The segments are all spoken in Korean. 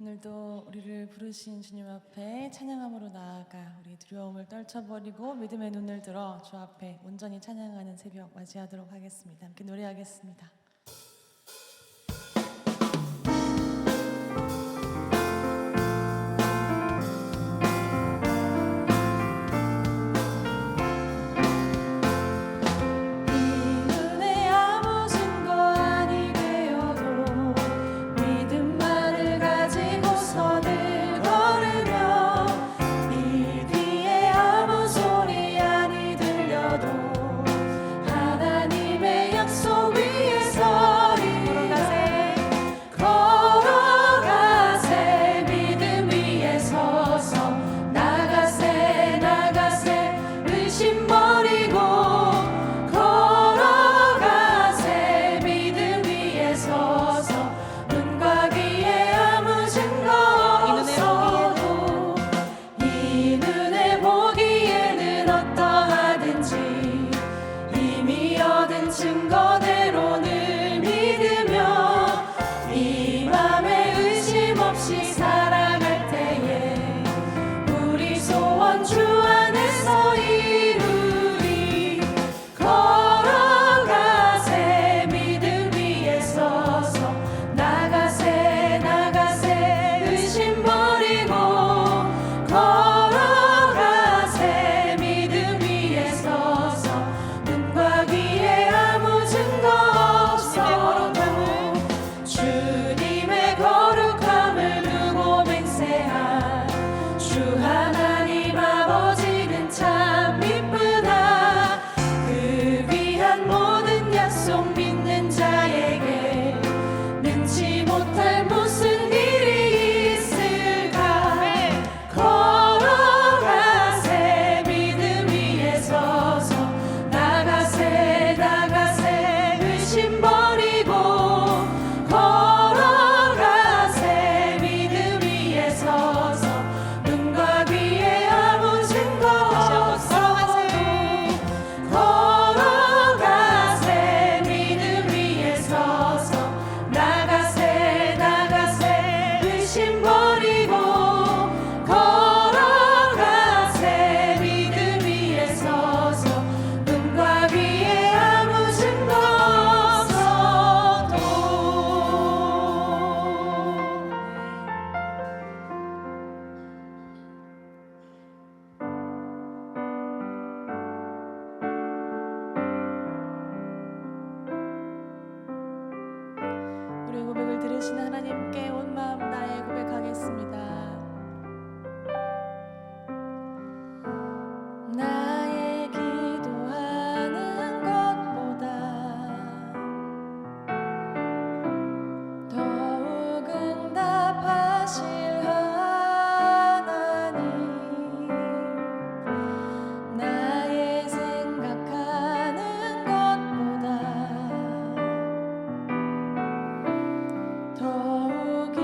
오늘도 우리를 부르신 주님 앞에 찬양함으로 나아가 우리 두려움을 떨쳐버리고 믿음의 눈을 들어 주 앞에 온전히 찬양하는 새벽 맞이하도록 하겠습니다. 함께 노래하겠습니다. 우리 고백을 들으시는 하나님께 온 마음 다해 고백하겠습니다. 나의 기도하는 것보다 더욱 응답하실 하나님, 나의 생각하는 것보다 더욱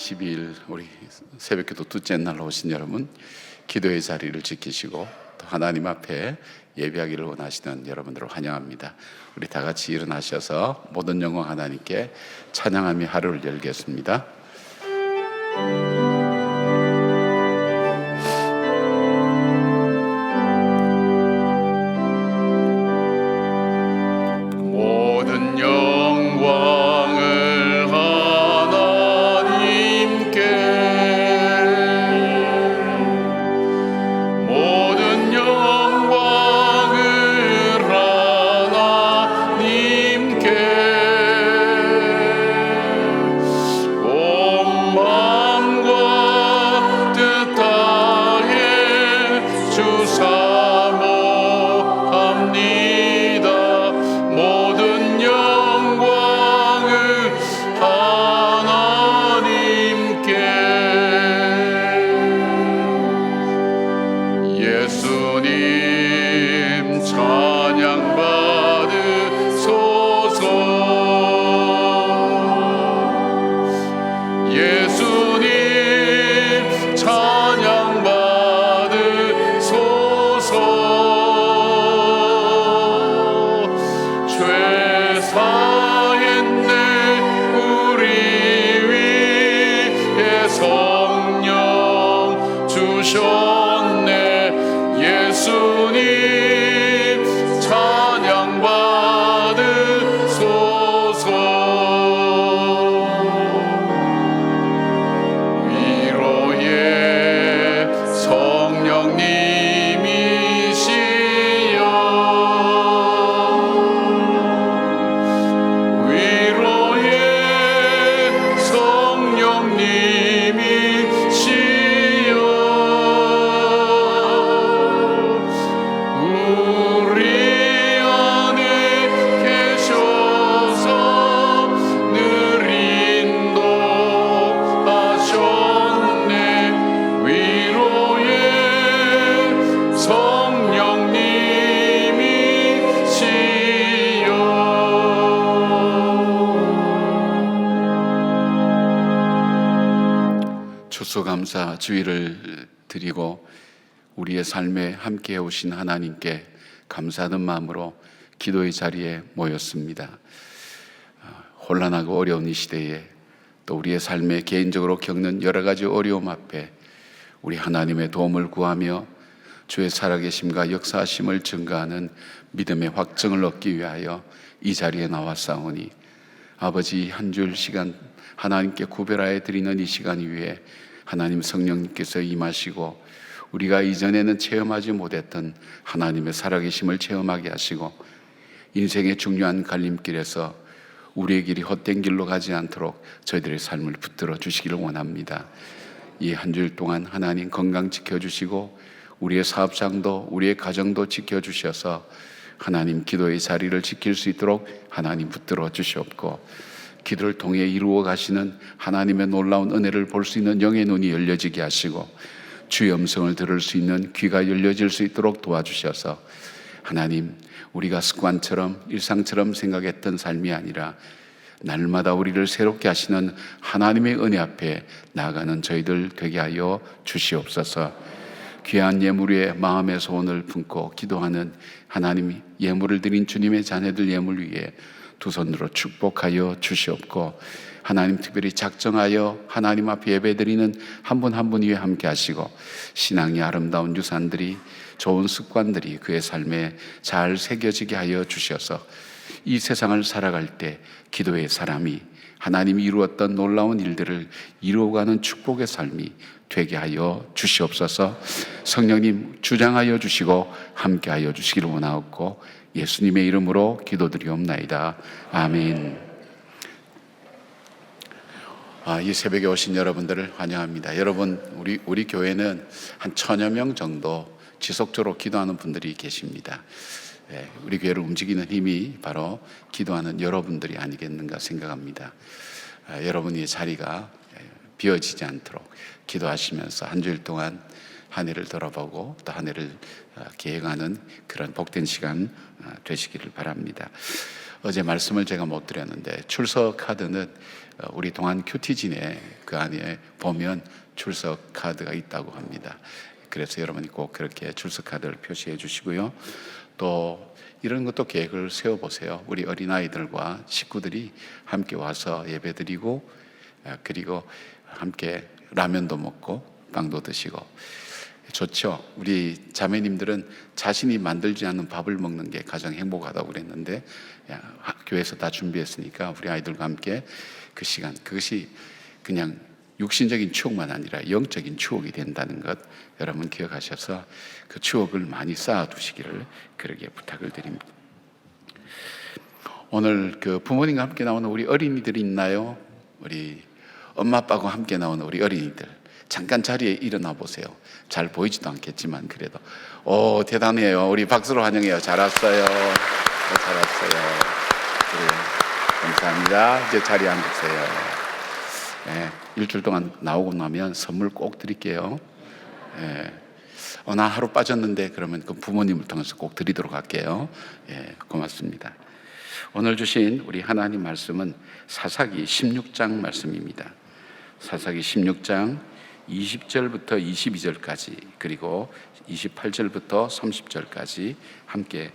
22일 우리 새벽기도 둘째 날 오신 여러분, 기도의 자리를 지키시고 또 하나님 앞에 예배하기를 원하시는 여러분들을 환영합니다. 우리 다 같이 일어나셔서 모든 영광 하나님께 찬양하며 하루를 열겠습니다. 모든 영광을 하나님께, 모든 영광을 하나님께, 온 마음과 뜻 다해 주 사모합니다. 모든 영광을 하나님께. 예수님 찬양 받으소서. 예수님 찬양 받으소서. 죄 사했네 우리 위에 성령 주셨네. 예수님 찬양 받으소서. 위로의 성령님이시여, 위로의 성령님이시여, 우리 안에 계셔서 늘 인도하셨네. 위로의 성령님이시여. 추수감사 주의를 드리고 우리의 삶에 함께해 오신 하나님께 감사하는 마음으로 기도의 자리에 모였습니다. 혼란하고 어려운 이 시대에 또 우리의 삶에 개인적으로 겪는 여러 가지 어려움 앞에 우리 하나님의 도움을 구하며 주의 살아계심과 역사하심을 증거하는 믿음의 확증을 얻기 위하여 이 자리에 나왔사오니, 아버지, 한 줄 시간 하나님께 구별하여 드리는 이 시간 위에 하나님 성령님께서 임하시고 우리가 이전에는 체험하지 못했던 하나님의 살아계심을 체험하게 하시고 인생의 중요한 갈림길에서 우리의 길이 헛된 길로 가지 않도록 저희들의 삶을 붙들어 주시기를 원합니다. 이 한 주일 동안 하나님 건강 지켜주시고 우리의 사업장도 우리의 가정도 지켜주셔서 하나님 기도의 자리를 지킬 수 있도록 하나님 붙들어 주시옵고, 기도를 통해 이루어 가시는 하나님의 놀라운 은혜를 볼 수 있는 영의 눈이 열려지게 하시고 주의 음성을 들을 수 있는 귀가 열려질 수 있도록 도와주셔서 하나님, 우리가 습관처럼 일상처럼 생각했던 삶이 아니라 날마다 우리를 새롭게 하시는 하나님의 은혜 앞에 나아가는 저희들 되게 하여 주시옵소서. 귀한 예물 위에 마음의 소원을 품고 기도하는 하나님, 예물을 드린 주님의 자녀들 예물 위에 두 손으로 축복하여 주시옵고, 하나님 특별히 작정하여 하나님 앞에 예배드리는 한 분 한 분 위에 함께 하시고 신앙의 아름다운 유산들이, 좋은 습관들이 그의 삶에 잘 새겨지게 하여 주셔서 이 세상을 살아갈 때 기도의 사람이 하나님이 이루었던 놀라운 일들을 이루어가는 축복의 삶이 되게 하여 주시옵소서. 성령님 주장하여 주시고 함께하여 주시기를 원하옵고 예수님의 이름으로 기도드리옵나이다. 아멘. 이 새벽에 오신 여러분들을 환영합니다. 여러분, 우리 교회는 한 1000여 명 정도 지속적으로 기도하는 분들이 계십니다. 우리 교회를 움직이는 힘이 바로 기도하는 여러분들이 아니겠는가 생각합니다. 여러분의 자리가 비어지지 않도록 기도하시면서 한 주일 동안 한 해를 돌아보고 또 한 해를 계획하는 그런 복된 시간 되시기를 바랍니다. 어제 말씀을 제가 못 드렸는데 출석 카드는 우리 동안 큐티진에 그 안에 보면 출석 카드가 있다고 합니다. 그래서 여러분이 꼭 그렇게 출석 카드를 표시해 주시고요. 또 이런 것도 계획을 세워보세요. 우리 어린아이들과 식구들이 함께 와서 예배드리고 그리고 함께 라면도 먹고 빵도 드시고 좋죠. 우리 자매님들은 자신이 만들지 않은 밥을 먹는 게 가장 행복하다고 그랬는데 교회에서 다 준비했으니까 우리 아이들과 함께 그 시간, 그것이 그냥 육신적인 추억만 아니라 영적인 추억이 된다는 것 여러분 기억하셔서 그 추억을 많이 쌓아두시기를 그렇게 부탁을 드립니다. 오늘 그 부모님과 함께 나오는 우리 어린이들이 있나요? 우리 엄마 아빠와 함께 나오는 우리 어린이들 잠깐 자리에 일어나 보세요. 잘 보이지도 않겠지만 그래도 대단해요. 우리 박수로 환영해요. 잘 왔어요. 잘 왔어요. 그래요. 감사합니다. 이제 자리에 앉으세요. 네, 일주일 동안 나오고 나면 선물 꼭 드릴게요. 네. 나 하루 빠졌는데 그러면 그 부모님을 통해서 꼭 드리도록 할게요. 예, 고맙습니다. 오늘 주신 우리 하나님 말씀은 사사기 16장 말씀입니다. 사사기 16장 20절부터 22절까지 그리고 28절부터 30절까지 함께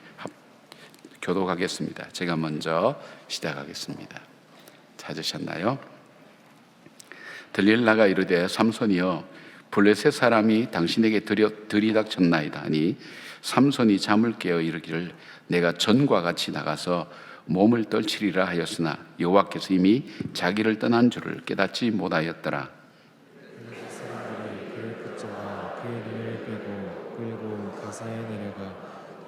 교독하겠습니다. 제가 먼저 시작하겠습니다. 찾으셨나요? 들릴라가 이르되 삼손이여 블레셋 사람이 당신에게 들이닥쳤나이다 하니 삼손이 잠을 깨어 이르기를 내가 전과 같이 나가서 몸을 떨치리라 하였으나 여호와께서 이미 자기를 떠난 줄을 깨닫지 못하였더라. 블레셋 사람들이 그를 붙잡아 그의 눈을 빼고 끌고 가사에 내려가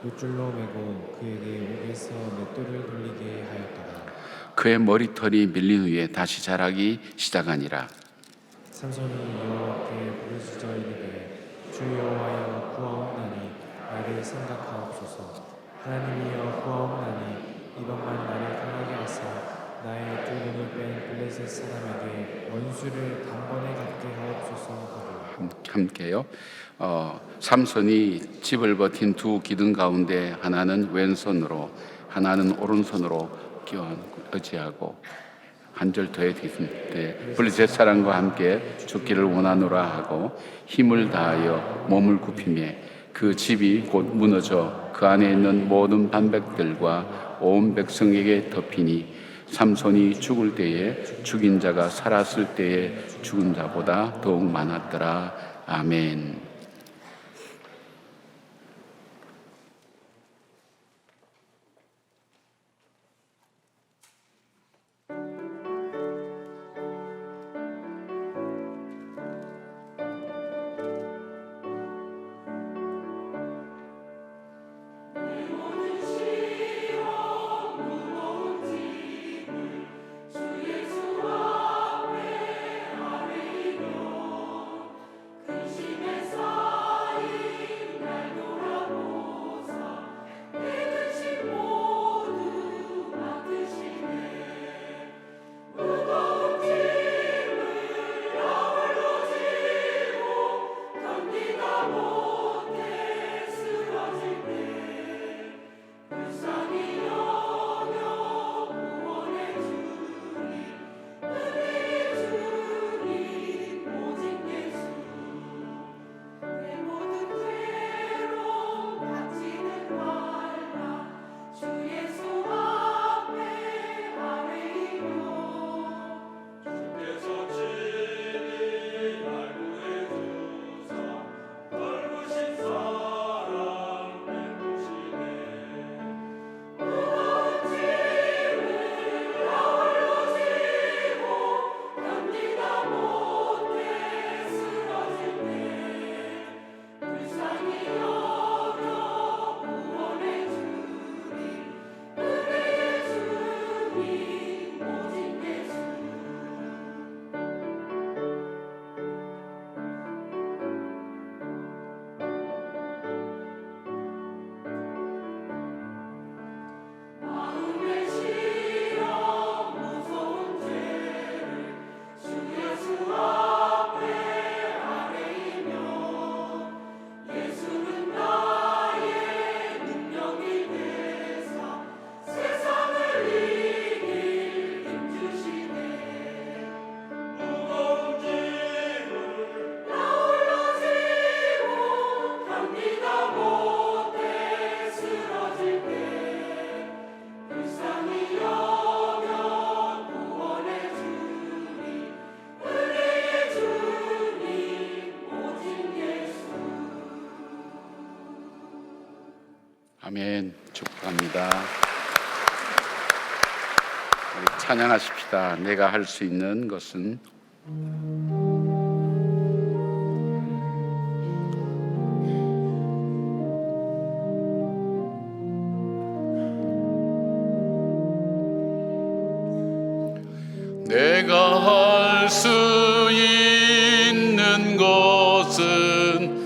밧줄로 매고 그에게 옥에서 맷돌을 돌리게 하였더라. 그의 머리털이 밀린 후에 다시 자라기 시작하니라. 삼손이 여호와께 부르짖어 이르되 주 여호와여 구하옵나니 나를 생각하옵소서. 하나님이여 구하옵나니 이번만 나를 강하게 하사 나의 두 눈을 뺀 블레셋 사람에게 원수를 단번에 갚게 하옵소서 하고. 함께요. 삼손이 집을 버틴 두 기둥 가운데 하나는 왼손으로 하나는 오른손으로 의지하고 한 절 더해 드리되 블레셋 사람과 함께 죽기를 원하노라 하고 힘을 다하여 몸을 굽히며 그 집이 곧 무너져 그 안에 있는 모든 반백들과 온 백성에게 덮이니 삼손이 죽을 때에 죽인 자가 살았을 때에 죽은 자보다 더욱 많았더라. 아멘. 심에서 아멘. 축복합니다. 우리 찬양하십시다. 내가 할 수 있는 것은. 내가 할 수 있는 것은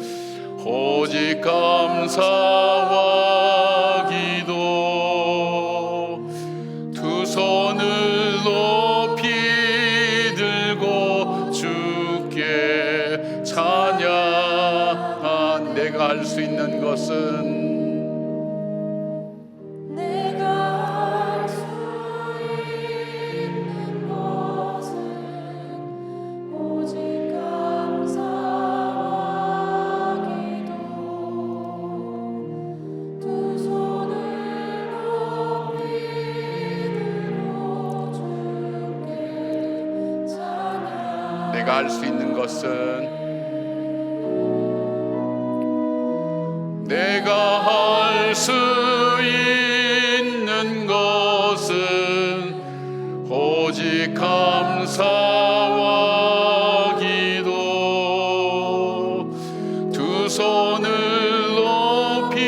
오직 감사와 기도, 두 손을 높이 들고 주께 찬양. 내가 할 수 있는 것은 내가 할 수 있는 것은 내가 할 수 있는 것은 오직 감사와 기도, 두 손을 높이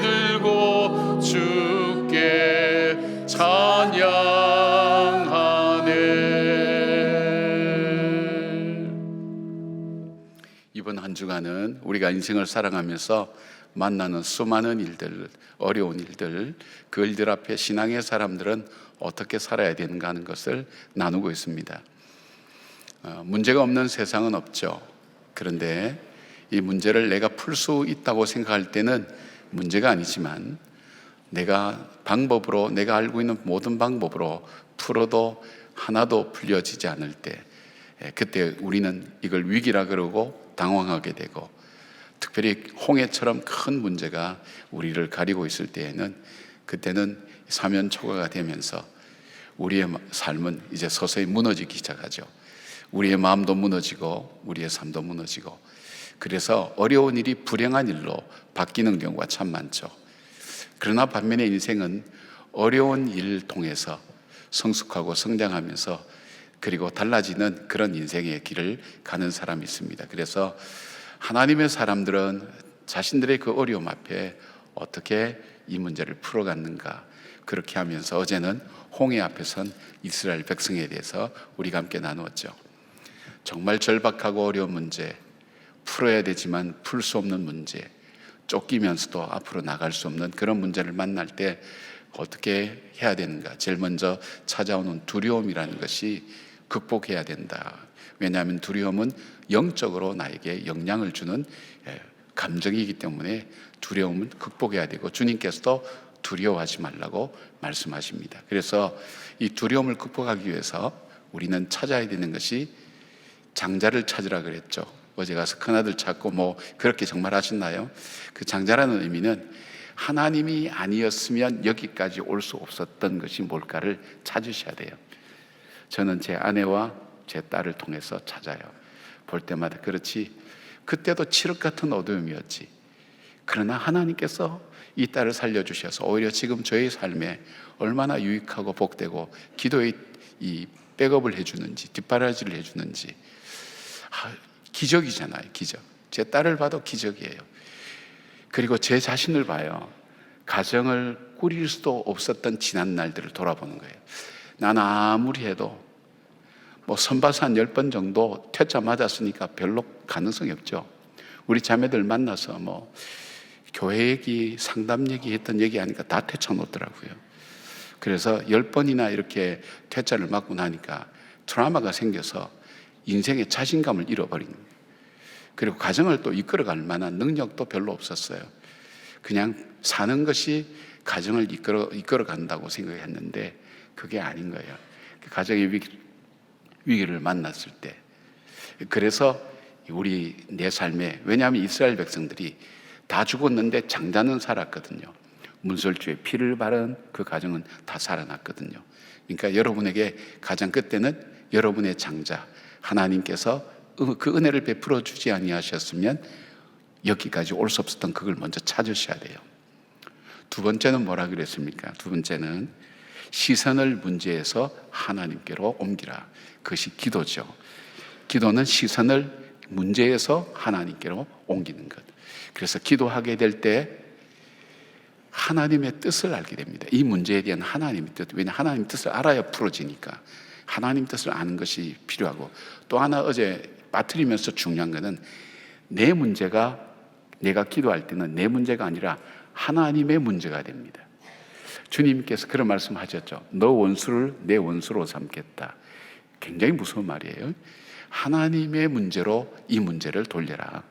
들고 주께 찬양하네. 이번 한 주간은 우리가 인생을 살아가면서 만나는 수많은 일들, 어려운 일들, 그 일들 앞에 신앙의 사람들은 어떻게 살아야 되는가 하는 것을 나누고 있습니다. 문제가 없는 세상은 없죠. 그런데 이 문제를 내가 풀 수 있다고 생각할 때는 문제가 아니지만, 내가 알고 있는 모든 방법으로 풀어도 하나도 풀려지지 않을 때, 그때 우리는 이걸 위기라 그러고 당황하게 되고, 특별히 홍해처럼 큰 문제가 우리를 가리고 있을 때에는, 그때는 사면초가가 되면서 우리의 삶은 이제 서서히 무너지기 시작하죠. 우리의 마음도 무너지고 우리의 삶도 무너지고, 그래서 어려운 일이 불행한 일로 바뀌는 경우가 참 많죠. 그러나 반면에 인생은 어려운 일을 통해서 성숙하고 성장하면서 그리고 달라지는 그런 인생의 길을 가는 사람이 있습니다. 그래서 하나님의 사람들은 자신들의 그 어려움 앞에 어떻게 이 문제를 풀어갔는가, 그렇게 하면서 어제는 홍해 앞에 선 이스라엘 백성에 대해서 우리가 함께 나누었죠. 정말 절박하고 어려운 문제, 풀어야 되지만 풀 수 없는 문제, 쫓기면서도 앞으로 나갈 수 없는 그런 문제를 만날 때 어떻게 해야 되는가. 제일 먼저 찾아오는 두려움이라는 것이 극복해야 된다. 왜냐하면 두려움은 영적으로 나에게 영향을 주는 감정이기 때문에 두려움은 극복해야 되고, 주님께서도 두려워하지 말라고 말씀하십니다. 그래서 이 두려움을 극복하기 위해서 우리는 찾아야 되는 것이 장자를 찾으라 그랬죠. 어제 가서 큰아들 찾고 뭐 그렇게 정말 하셨나요? 그 장자라는 의미는 하나님이 아니었으면 여기까지 올 수 없었던 것이 뭘까를 찾으셔야 돼요. 저는 제 아내와 제 딸을 통해서 찾아요. 볼 때마다 그렇지, 그때도 칠흑 같은 어두움이었지. 그러나 하나님께서 이 딸을 살려주셔서 오히려 지금 저의 삶에 얼마나 유익하고 복되고 기도의 이 백업을 해주는지, 뒷바라지를 해주는지, 기적이잖아요. 기적. 제 딸을 봐도 기적이에요. 그리고 제 자신을 봐요. 가정을 꾸릴 수도 없었던 지난 날들을 돌아보는 거예요. 나는 아무리 해도 뭐 선봐서 한 10번 정도 퇴짜 맞았으니까 별로 가능성이 없죠. 우리 자매들 만나서 뭐 교회 얘기, 상담 얘기 했던 얘기 하니까 다 퇴짜 놓더라고요. 그래서 10번이나 이렇게 퇴짜를 맞고 나니까 트라우마가 생겨서 인생의 자신감을 잃어버린 거예요. 그리고 가정을 또 이끌어갈 만한 능력도 별로 없었어요. 그냥 사는 것이 가정을 이끌어 간다고 생각했는데 그게 아닌 거예요. 가정의 위기를 만났을 때. 그래서 내 삶에, 왜냐하면 이스라엘 백성들이 다 죽었는데 장자는 살았거든요. 문설주에 피를 바른 그 가정은 다 살아났거든요. 그러니까 여러분에게 가장 끝에는 여러분의 장자, 하나님께서 그 은혜를 베풀어 주지 아니하셨으면 여기까지 올 수 없었던 그걸 먼저 찾으셔야 돼요. 두 번째는 뭐라 그랬습니까? 두 번째는 시선을 문제에서 하나님께로 옮기라. 그것이 기도죠. 기도는 시선을 문제에서 하나님께로 옮기는 것. 그래서 기도하게 될 때 하나님의 뜻을 알게 됩니다. 이 문제에 대한 하나님의 뜻. 왜냐, 하나님의 뜻을 알아야 풀어지니까. 하나님 뜻을 아는 것이 필요하고, 또 하나 어제 빠뜨리면서 중요한 것은 내 문제가, 내가 기도할 때는 내 문제가 아니라 하나님의 문제가 됩니다. 주님께서 그런 말씀하셨죠. 너 원수를 내 원수로 삼겠다. 굉장히 무서운 말이에요. 하나님의 문제로 이 문제를 돌려라.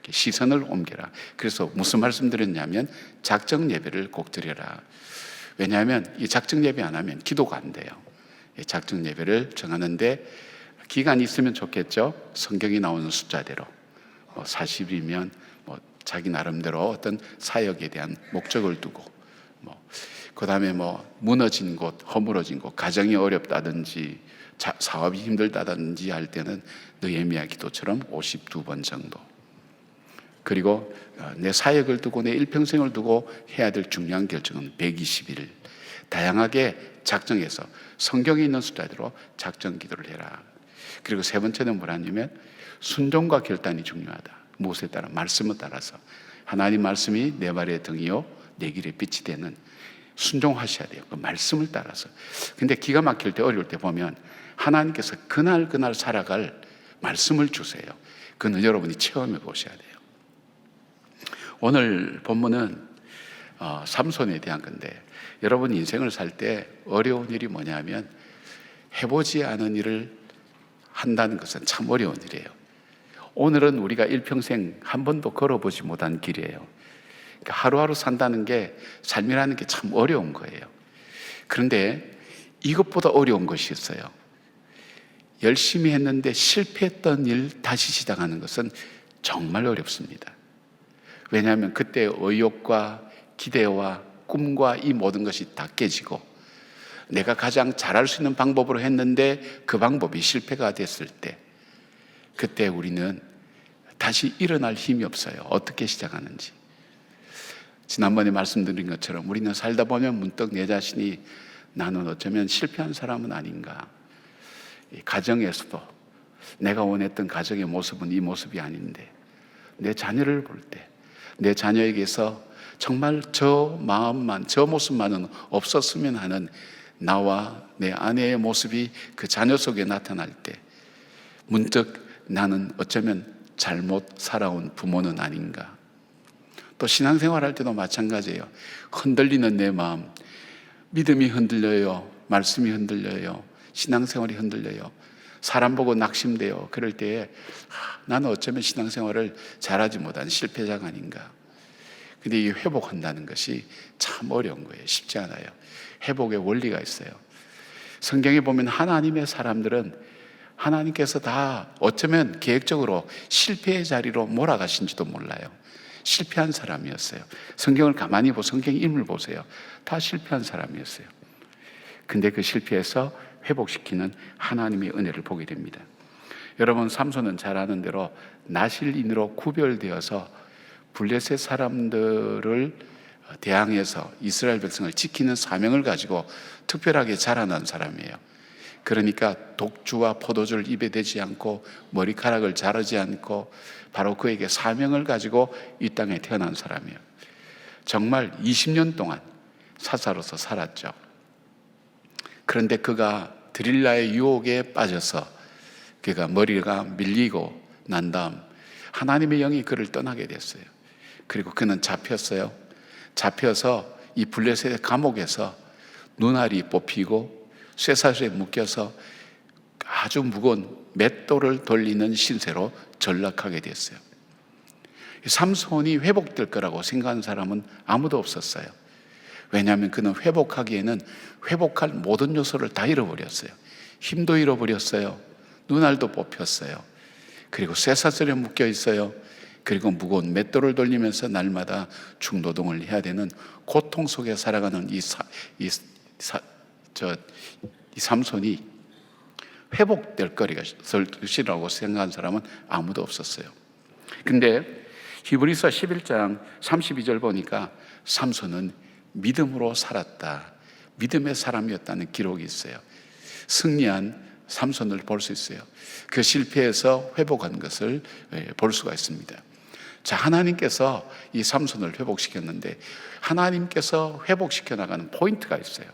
시선을 옮겨라. 그래서 무슨 말씀 드렸냐면 작정 예배를 꼭 드려라. 왜냐하면 이 작정 예배 안 하면 기도가 안 돼요. 작정 예배를 정하는데 기간이 있으면 좋겠죠. 성경이 나오는 숫자대로 40이면 자기 나름대로 어떤 사역에 대한 목적을 두고, 그 다음에 무너진 곳, 허물어진 곳, 가정이 어렵다든지 사업이 힘들다든지 할 때는 느헤미야 기도처럼 52번 정도. 그리고 내 사역을 두고 내 일평생을 두고 해야 될 중요한 결정은 120일. 다양하게 작정해서 성경에 있는 숫자대로 작정 기도를 해라. 그리고 세 번째는 뭐라냐면 순종과 결단이 중요하다. 무엇에 따라? 말씀에 따라서. 하나님 말씀이 내 발의 등이요 내 길의 빛이 되는, 순종하셔야 돼요. 그 말씀을 따라서. 근데 기가 막힐 때, 어려울 때 보면 하나님께서 그날 살아갈 말씀을 주세요. 그건 여러분이 체험해 보셔야 돼요. 오늘 본문은 삼손에 대한 건데, 여러분 인생을 살 때 어려운 일이 뭐냐면 해보지 않은 일을 한다는 것은 참 어려운 일이에요. 오늘은 우리가 일평생 한 번도 걸어보지 못한 길이에요. 그러니까 하루하루 산다는 게, 삶이라는 게 참 어려운 거예요. 그런데 이것보다 어려운 것이 있어요. 열심히 했는데 실패했던 일 다시 시작하는 것은 정말 어렵습니다. 왜냐하면 그때 의욕과 기대와 꿈과 이 모든 것이 다 깨지고, 내가 가장 잘할 수 있는 방법으로 했는데 그 방법이 실패가 됐을 때, 그때 우리는 다시 일어날 힘이 없어요. 어떻게 시작하는지. 지난번에 말씀드린 것처럼 우리는 살다 보면 문득 내 자신이, 나는 어쩌면 실패한 사람은 아닌가. 가정에서도 내가 원했던 가정의 모습은 이 모습이 아닌데, 내 자녀를 볼 때 내 자녀에게서 정말 저 마음만, 저 모습만은 없었으면 하는 나와 내 아내의 모습이 그 자녀 속에 나타날 때 문득 나는 어쩌면 잘못 살아온 부모는 아닌가. 또 신앙생활 할 때도 마찬가지예요. 흔들리는 내 마음, 믿음이 흔들려요. 말씀이 흔들려요. 신앙생활이 흔들려요. 사람 보고 낙심돼요. 그럴 때에 나는 어쩌면 신앙생활을 잘하지 못한 실패자가 아닌가. 근데 이 회복한다는 것이 참 어려운 거예요. 쉽지 않아요. 회복의 원리가 있어요. 성경에 보면 하나님의 사람들은 하나님께서 다 어쩌면 계획적으로 실패의 자리로 몰아가신지도 몰라요. 실패한 사람이었어요. 성경을 가만히 보고 성경 인물 보세요. 다 실패한 사람이었어요. 근데 그 실패에서 회복시키는 하나님의 은혜를 보게 됩니다. 여러분, 삼손은 잘 아는 대로 나실인으로 구별되어서 블레셋 사람들을 대항해서 이스라엘 백성을 지키는 사명을 가지고 특별하게 자라난 사람이에요. 그러니까 독주와 포도주를 입에 대지 않고 머리카락을 자르지 않고 바로 그에게 사명을 가지고 이 땅에 태어난 사람이에요. 정말 20년 동안 사사로서 살았죠. 그런데 그가 드릴라의 유혹에 빠져서 그가 머리가 밀리고 난 다음 하나님의 영이 그를 떠나게 됐어요. 그리고 그는 잡혔어요. 잡혀서 이 블레셋의 감옥에서 눈알이 뽑히고 쇠사슬에 묶여서 아주 무거운 맷돌을 돌리는 신세로 전락하게 됐어요. 삼손이 회복될 거라고 생각하는 사람은 아무도 없었어요. 왜냐하면 그는 회복하기에는 회복할 모든 요소를 다 잃어버렸어요. 힘도 잃어버렸어요. 눈알도 뽑혔어요. 그리고 쇠사슬에 묶여 있어요. 그리고 무거운 맷돌을 돌리면서 날마다 중노동을 해야 되는 고통 속에 살아가는 이 삼손이 회복될 것이라고 생각한 사람은 아무도 없었어요. 근데 히브리서 11장 32절 보니까 삼손은 믿음으로 살았다. 믿음의 사람이었다는 기록이 있어요. 승리한 삼손을 볼 수 있어요. 그 실패에서 회복한 것을 볼 수가 있습니다. 자, 하나님께서 이 삼손을 회복시켰는데 하나님께서 회복시켜 나가는 포인트가 있어요.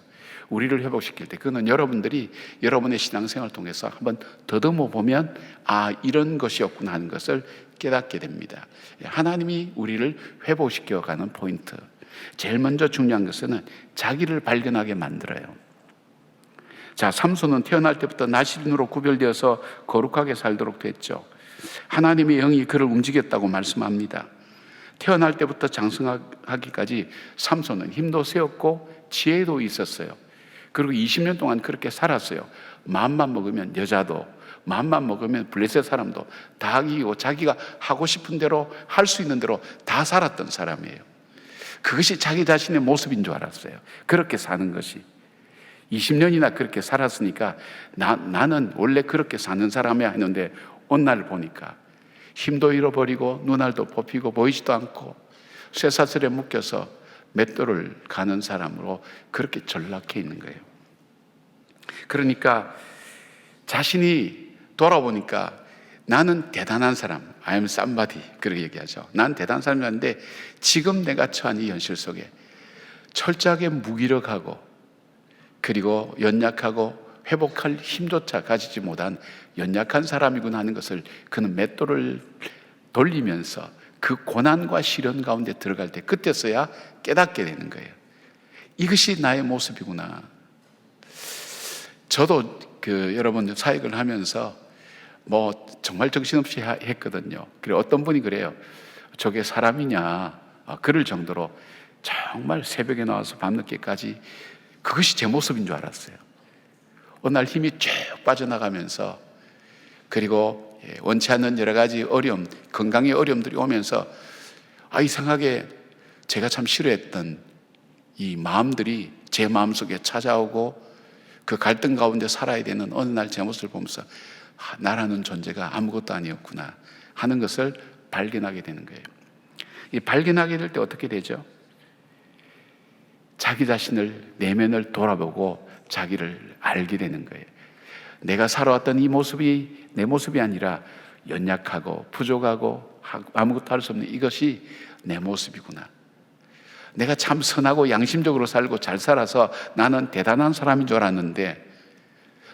우리를 회복시킬 때 그거는 여러분들이 여러분의 신앙생활을 통해서 한번 더듬어 보면 아, 이런 것이었구나 하는 것을 깨닫게 됩니다. 하나님이 우리를 회복시켜가는 포인트, 제일 먼저 중요한 것은 자기를 발견하게 만들어요. 자, 삼손은 태어날 때부터 나실인으로 구별되어서 거룩하게 살도록 됐죠. 하나님의 영이 그를 움직였다고 말씀합니다. 태어날 때부터 장성하기까지 삼손은 힘도 세웠고 지혜도 있었어요. 그리고 20년 동안 그렇게 살았어요. 마음만 먹으면 여자도, 마음만 먹으면 블레셋 사람도 다 이기고 자기가 하고 싶은 대로 할 수 있는 대로 다 살았던 사람이에요. 그것이 자기 자신의 모습인 줄 알았어요. 그렇게 사는 것이. 20년이나 그렇게 살았으니까 나는 원래 그렇게 사는 사람이야 했는데 어느 날 보니까 힘도 잃어버리고 눈알도 뽑히고 보이지도 않고 쇠사슬에 묶여서 맷돌을 가는 사람으로 그렇게 전락해 있는 거예요. 그러니까 자신이 돌아보니까 나는 대단한 사람, I am somebody 그렇게 얘기하죠. 난 대단한 사람이었는데 지금 내가 처한 이 현실 속에 철저하게 무기력하고 그리고 연약하고 회복할 힘조차 가지지 못한 연약한 사람이구나 하는 것을 그는 맷돌을 돌리면서 그 고난과 시련 가운데 들어갈 때 그때서야 깨닫게 되는 거예요. 이것이 나의 모습이구나. 저도 여러분 사역을 하면서 정말 정신없이 했거든요. 그리고 어떤 분이 그래요. 저게 사람이냐 그럴 정도로 정말 새벽에 나와서 밤늦게까지 그것이 제 모습인 줄 알았어요. 어느 날 힘이 쭉 빠져나가면서 그리고 원치 않는 여러 가지 어려움, 건강의 어려움들이 오면서 이상하게 제가 참 싫어했던 이 마음들이 제 마음속에 찾아오고 그 갈등 가운데 살아야 되는 어느 날 제 모습을 보면서 나라는 존재가 아무것도 아니었구나 하는 것을 발견하게 되는 거예요. 이 발견하게 될 때 어떻게 되죠? 자기 자신을 내면을 돌아보고 자기를 알게 되는 거예요. 내가 살아왔던 이 모습이 내 모습이 아니라 연약하고 부족하고 아무것도 할 수 없는 이것이 내 모습이구나. 내가 참 선하고 양심적으로 살고 잘 살아서 나는 대단한 사람인 줄 알았는데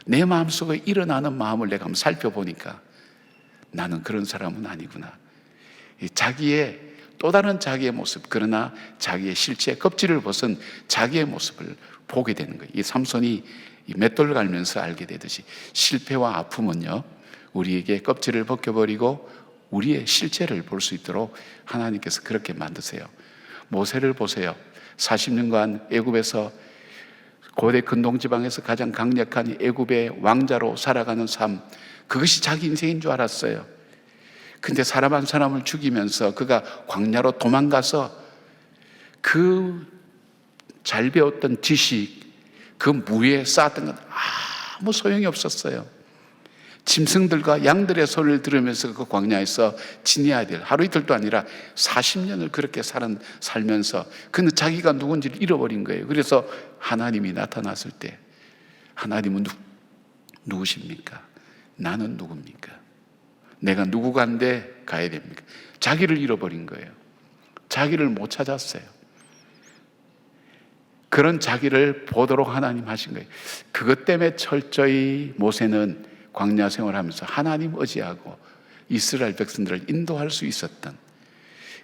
내 마음속에 일어나는 마음을 내가 한번 살펴보니까 나는 그런 사람은 아니구나. 자기의 또 다른 자기의 모습, 그러나 자기의 실체 껍질을 벗은 자기의 모습을 보게 되는 거예요. 이 삼손이 이 맷돌을 갈면서 알게 되듯이 실패와 아픔은요 우리에게 껍질을 벗겨버리고 우리의 실체를 볼 수 있도록 하나님께서 그렇게 만드세요. 모세를 보세요. 40년간 애굽에서 고대 근동지방에서 가장 강력한 애굽의 왕자로 살아가는 삶, 그것이 자기 인생인 줄 알았어요. 근데 사람 한 사람을 죽이면서 그가 광야로 도망가서 그 잘 배웠던 지식, 그 무에 쌓았던 건 아무 소용이 없었어요. 짐승들과 양들의 소리를 들으면서 그 광야에서 지내야 될 하루 이틀도 아니라 40년을 그렇게 살면서 그는 자기가 누군지를 잃어버린 거예요. 그래서 하나님이 나타났을 때 하나님은 누구십니까? 나는 누굽니까? 내가 누구간데 가야 됩니까? 자기를 잃어버린 거예요. 자기를 못 찾았어요. 그런 자기를 보도록 하나님 하신 거예요. 그것 때문에 철저히 모세는 광야 생활하면서 하나님 의지하고 이스라엘 백성들을 인도할 수 있었던,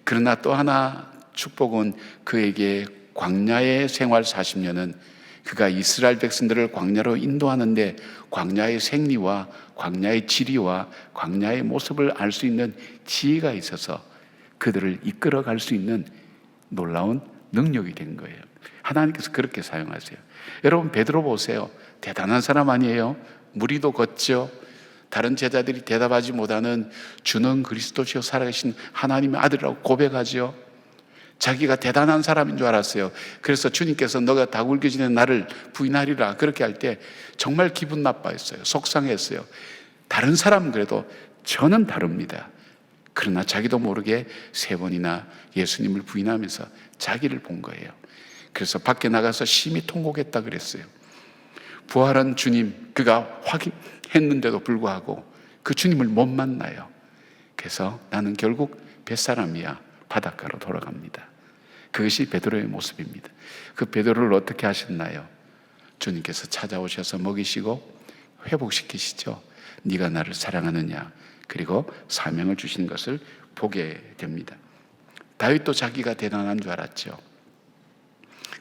그러나 또 하나 축복은 그에게 광야의 생활 40년은 그가 이스라엘 백성들을 광야로 인도하는데 광야의 생리와 광야의 지리와 광야의 모습을 알 수 있는 지혜가 있어서 그들을 이끌어갈 수 있는 놀라운 능력이 된 거예요. 하나님께서 그렇게 사용하세요. 여러분 베드로 보세요. 대단한 사람 아니에요? 무리도 걷죠. 다른 제자들이 대답하지 못하는 주는 그리스도시요 살아계신 하나님의 아들이라고 고백하죠. 자기가 대단한 사람인 줄 알았어요. 그래서 주님께서 너가 다 굵어지는 나를 부인하리라 그렇게 할 때 정말 기분 나빠했어요. 속상했어요. 다른 사람은 그래도 저는 다릅니다. 그러나 자기도 모르게 3번이나 예수님을 부인하면서 자기를 본 거예요. 그래서 밖에 나가서 심히 통곡했다 그랬어요. 부활한 주님, 그가 확인했는데도 불구하고 그 주님을 못 만나요. 그래서 나는 결국 뱃사람이야, 바닷가로 돌아갑니다. 그것이 베드로의 모습입니다. 그 베드로를 어떻게 하셨나요? 주님께서 찾아오셔서 먹이시고 회복시키시죠. 네가 나를 사랑하느냐, 그리고 사명을 주신 것을 보게 됩니다. 다윗도 자기가 대단한 줄 알았죠.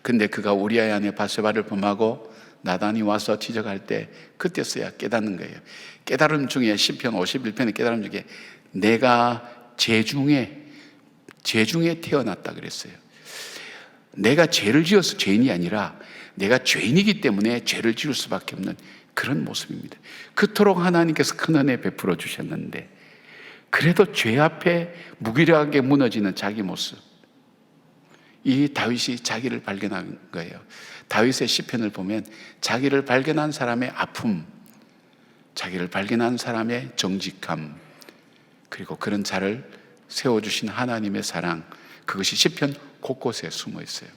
근데 그가 우리아의 아내 바세바를 범하고 나단이 와서 지적할 때 그때서야 깨닫는 거예요. 깨달음 중에 시편 51편의 깨달음 중에 내가 죄중에 태어났다 그랬어요. 내가 죄를 지어서 죄인이 아니라 내가 죄인이기 때문에 죄를 지을 수밖에 없는 그런 모습입니다. 그토록 하나님께서 큰 은혜 베풀어 주셨는데 그래도 죄 앞에 무기력하게 무너지는 자기 모습, 이 다윗이 자기를 발견한 거예요. 다윗의 시편을 보면 자기를 발견한 사람의 아픔, 자기를 발견한 사람의 정직함, 그리고 그런 자를 세워주신 하나님의 사랑, 그것이 시편 곳곳에 숨어 있어요.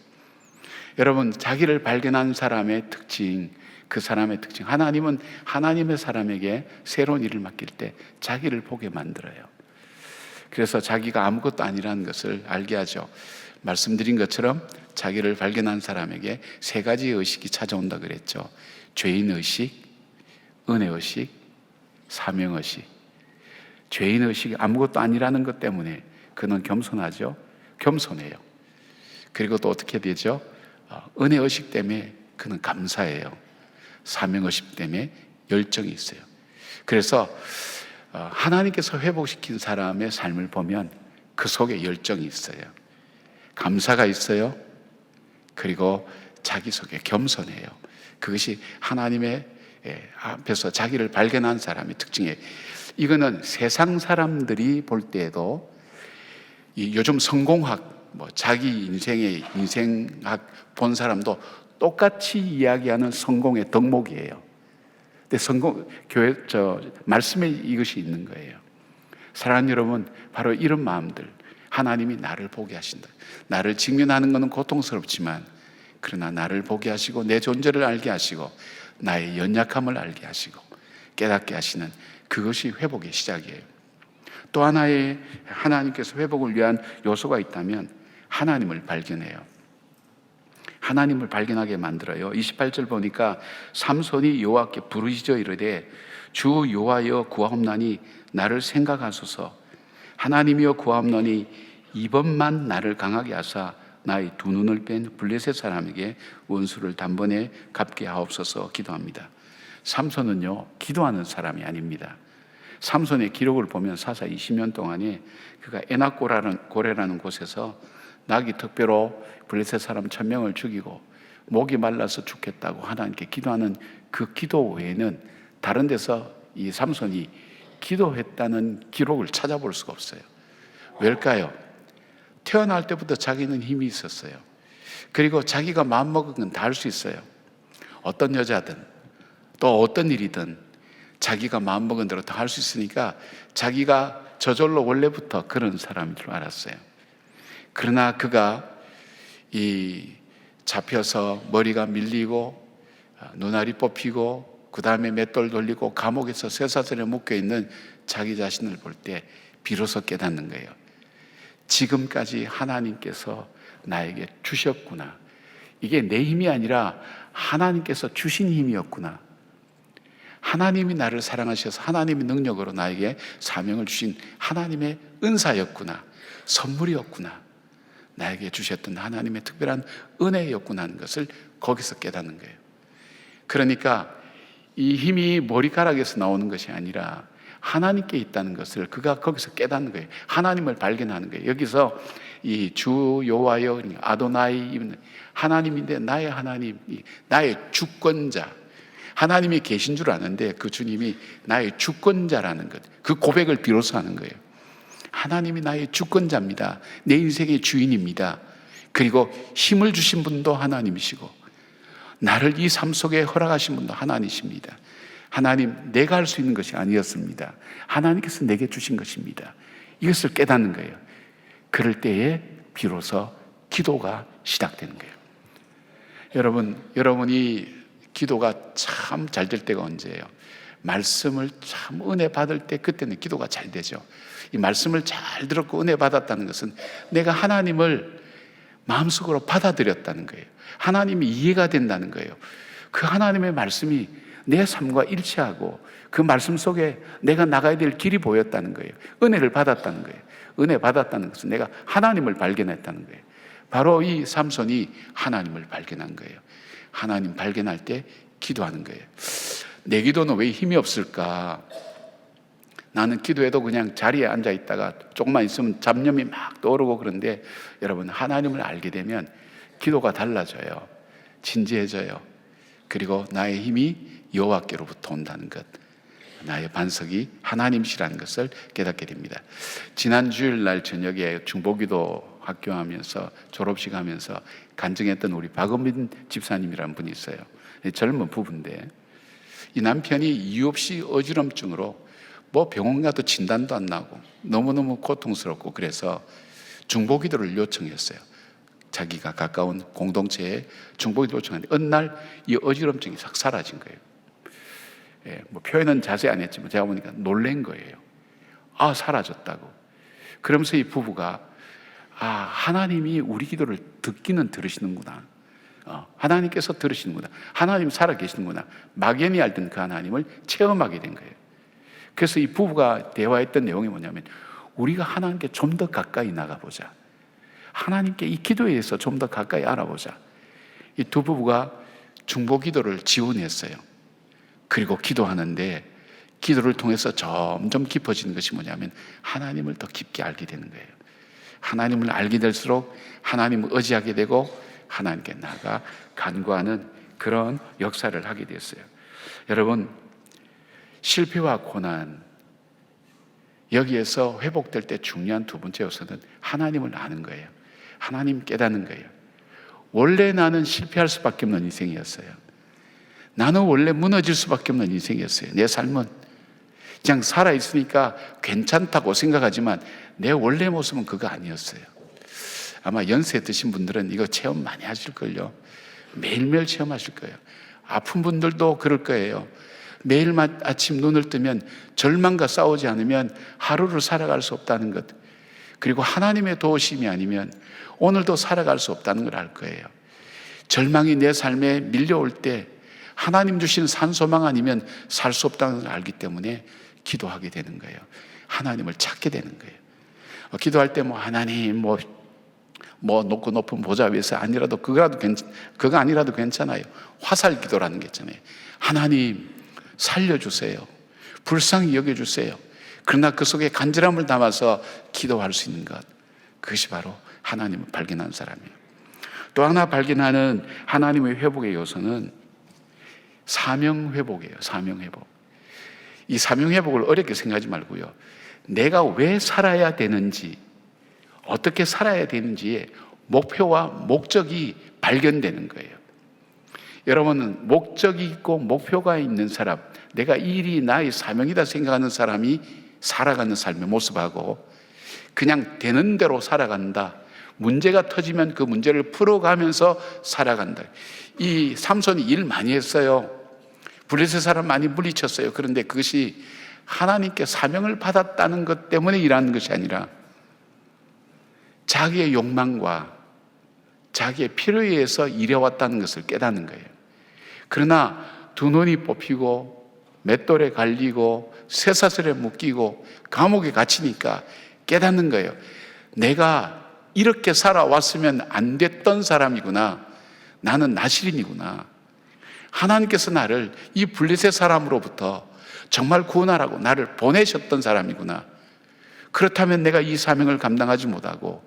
여러분, 자기를 발견한 사람의 특징, 그 사람의 특징, 하나님은 하나님의 사람에게 새로운 일을 맡길 때 자기를 보게 만들어요. 그래서 자기가 아무것도 아니라는 것을 알게 하죠. 말씀드린 것처럼 자기를 발견한 사람에게 세 가지의 의식이 찾아온다 그랬죠. 죄인의식, 은혜의식, 사명의식. 죄인의식이 아무것도 아니라는 것 때문에 그는 겸손하죠. 겸손해요. 그리고 또 어떻게 되죠? 은혜의식 때문에 그는 감사해요. 사명의식 때문에 열정이 있어요. 그래서 하나님께서 회복시킨 사람의 삶을 보면 그 속에 열정이 있어요. 감사가 있어요. 그리고 자기 속에 겸손해요. 그것이 하나님의 앞에서 자기를 발견한 사람의 특징이에요. 이거는 세상 사람들이 볼 때에도 요즘 성공학, 자기 인생학 본 사람도 똑같이 이야기하는 성공의 덕목이에요. 근데 말씀에 이것이 있는 거예요. 사랑하는 여러분, 바로 이런 마음들, 하나님이 나를 보게 하신다. 나를 직면하는 것은 고통스럽지만 그러나 나를 보게 하시고 내 존재를 알게 하시고 나의 연약함을 알게 하시고 깨닫게 하시는 그것이 회복의 시작이에요. 또 하나의 하나님께서 회복을 위한 요소가 있다면 하나님을 발견해요. 하나님을 발견하게 만들어요. 28절 보니까 삼손이 여호와께 부르짖어 이르되 주 여호와여 구하옵나니 나를 생각하소서. 하나님이여 구하옵나니 이번만 나를 강하게 하사 나의 두 눈을 뺀 블레셋 사람에게 원수를 단번에 갚게 하옵소서 기도합니다. 삼손은요, 기도하는 사람이 아닙니다. 삼손의 기록을 보면 사사 20년 동안에 그가 에낙고레라는 곳에서 나귀 특배로 블레셋 사람 1000명을 죽이고 목이 말라서 죽겠다고 하나님께 기도하는 그 기도 외에는 다른 데서 이 삼손이 기도했다는 기록을 찾아볼 수가 없어요. 왜일까요? 태어날 때부터 자기는 힘이 있었어요. 그리고 자기가 마음먹은 건 다 할 수 있어요. 어떤 여자든 또 어떤 일이든 자기가 마음먹은 대로 다 할 수 있으니까 자기가 저절로 원래부터 그런 사람인 줄 알았어요. 그러나 그가 잡혀서 머리가 밀리고 눈알이 뽑히고 그 다음에 맷돌 돌리고 감옥에서 쇠사슬에 묶여있는 자기 자신을 볼 때 비로소 깨닫는 거예요. 지금까지 하나님께서 나에게 주셨구나. 이게 내 힘이 아니라 하나님께서 주신 힘이었구나. 하나님이 나를 사랑하셔서 하나님의 능력으로 나에게 사명을 주신 하나님의 은사였구나. 선물이었구나. 나에게 주셨던 하나님의 특별한 은혜였구나 하는 것을 거기서 깨닫는 거예요. 그러니까 이 힘이 머리카락에서 나오는 것이 아니라 하나님께 있다는 것을 그가 거기서 깨닫는 거예요. 하나님을 발견하는 거예요. 여기서 이 주 여호와여 아도나이, 하나님인데 나의 하나님, 나의 주권자, 하나님이 계신 줄 아는데 그 주님이 나의 주권자라는 것, 그 고백을 비로소 하는 거예요. 하나님이 나의 주권자입니다. 내 인생의 주인입니다. 그리고 힘을 주신 분도 하나님이시고 나를 이 삶 속에 허락하신 분도 하나님이십니다. 하나님, 내가 할 수 있는 것이 아니었습니다. 하나님께서 내게 주신 것입니다. 이것을 깨닫는 거예요. 그럴 때에 비로소 기도가 시작되는 거예요. 여러분이 기도가 참 잘 될 때가 언제예요? 말씀을 참 은혜 받을 때, 그때는 기도가 잘 되죠. 이 말씀을 잘 들었고 은혜 받았다는 것은 내가 하나님을 마음속으로 받아들였다는 거예요. 하나님이 이해가 된다는 거예요. 그 하나님의 말씀이 내 삶과 일치하고 그 말씀 속에 내가 나가야 될 길이 보였다는 거예요. 은혜를 받았다는 거예요. 은혜 받았다는 것은 내가 하나님을 발견했다는 거예요. 바로 이 삼손이 하나님을 발견한 거예요. 하나님 발견할 때 기도하는 거예요. 내 기도는 왜 힘이 없을까? 나는 기도해도 그냥 자리에 앉아 있다가 조금만 있으면 잡념이 막 떠오르고 그런데, 여러분, 하나님을 알게 되면 기도가 달라져요. 진지해져요. 그리고 나의 힘이 여호와께로부터 온다는 것, 나의 반석이 하나님이시라는 것을 깨닫게 됩니다. 지난 주일날 저녁에 중보기도 학교하면서 졸업식 하면서 간증했던 우리 박은민 집사님이라는 분이 있어요. 젊은 부부인데 이 남편이 이유 없이 어지럼증으로 뭐 병원 가도 진단도 안 나고 너무너무 고통스럽고, 그래서 중보기도를 요청했어요. 자기가 가까운 공동체에 중보기도 요청했는데 어느 날 이 어지럼증이 싹 사라진 거예요. 뭐 표현은 자세히 안 했지만 제가 보니까 놀란 거예요. 아, 사라졌다고. 그러면서 이 부부가 하나님이 우리 기도를 듣기는 들으시는구나. 하나님께서 들으시는구나. 하나님 살아계시는구나. 막연히 알던 그 하나님을 체험하게 된 거예요. 그래서 이 부부가 대화했던 내용이 뭐냐면, 우리가 하나님께 좀 더 가까이 나가보자. 하나님께 이 기도에 대해서 좀 더 가까이 알아보자. 이 두 부부가 중보기도를 지원했어요. 그리고 기도하는데 기도를 통해서 점점 깊어지는 것이 뭐냐면 하나님을 더 깊게 알게 되는 거예요. 하나님을 알게 될수록 하나님을 의지하게 되고 하나님께 나아가 간구하는 그런 역사를 하게 됐어요. 여러분, 실패와 고난, 여기에서 회복될 때 중요한 두 번째 요소는 하나님을 아는 거예요. 하나님 깨닫는 거예요. 원래 나는 실패할 수밖에 없는 인생이었어요. 나는 원래 무너질 수밖에 없는 인생이었어요. 내 삶은 그냥 살아있으니까 괜찮다고 생각하지만 내 원래 모습은 그거 아니었어요. 아마 연세 드신 분들은 이거 체험 많이 하실걸요. 매일매일 체험하실 거예요. 아픈 분들도 그럴 거예요. 매일 아침 눈을 뜨면 절망과 싸우지 않으면 하루를 살아갈 수 없다는 것, 그리고 하나님의 도우심이 아니면 오늘도 살아갈 수 없다는 걸 알 거예요. 절망이 내 삶에 밀려올 때 하나님 주신 산소망 아니면 살 수 없다는 걸 알기 때문에 기도하게 되는 거예요. 하나님을 찾게 되는 거예요. 기도할 때 하나님 높고 높은 보좌 위에서 아니라도 그거 아니라도 괜찮아요. 화살 기도라는 게 있잖아요. 하나님 살려주세요. 불쌍히 여겨주세요. 그러나 그 속에 간절함을 담아서 기도할 수 있는 것, 그것이 바로 하나님을 발견하는 사람이에요. 또 하나 발견하는 하나님의 회복의 요소는 사명회복이에요. 사명회복. 이 사명회복을 어렵게 생각하지 말고요, 내가 왜 살아야 되는지, 어떻게 살아야 되는지의 목표와 목적이 발견되는 거예요. 여러분은 목적이 있고 목표가 있는 사람, 내가 이 일이 나의 사명이다 생각하는 사람이 살아가는 삶의 모습하고, 그냥 되는 대로 살아간다, 문제가 터지면 그 문제를 풀어가면서 살아간다. 이 삼손이 일 많이 했어요. 블레셋 사람 많이 물리쳤어요. 그런데 그것이 하나님께 사명을 받았다는 것 때문에 일하는 것이 아니라 자기의 욕망과 자기의 필요에 의해서 일해왔다는 것을 깨닫는 거예요. 그러나 두 눈이 뽑히고 맷돌에 갈리고 쇠사슬에 묶이고 감옥에 갇히니까 깨닫는 거예요. 내가 이렇게 살아왔으면 안 됐던 사람이구나. 나는 나실인이구나. 하나님께서 나를 이 블레셋 사람으로부터 정말 구원하라고 나를 보내셨던 사람이구나. 그렇다면 내가 이 사명을 감당하지 못하고,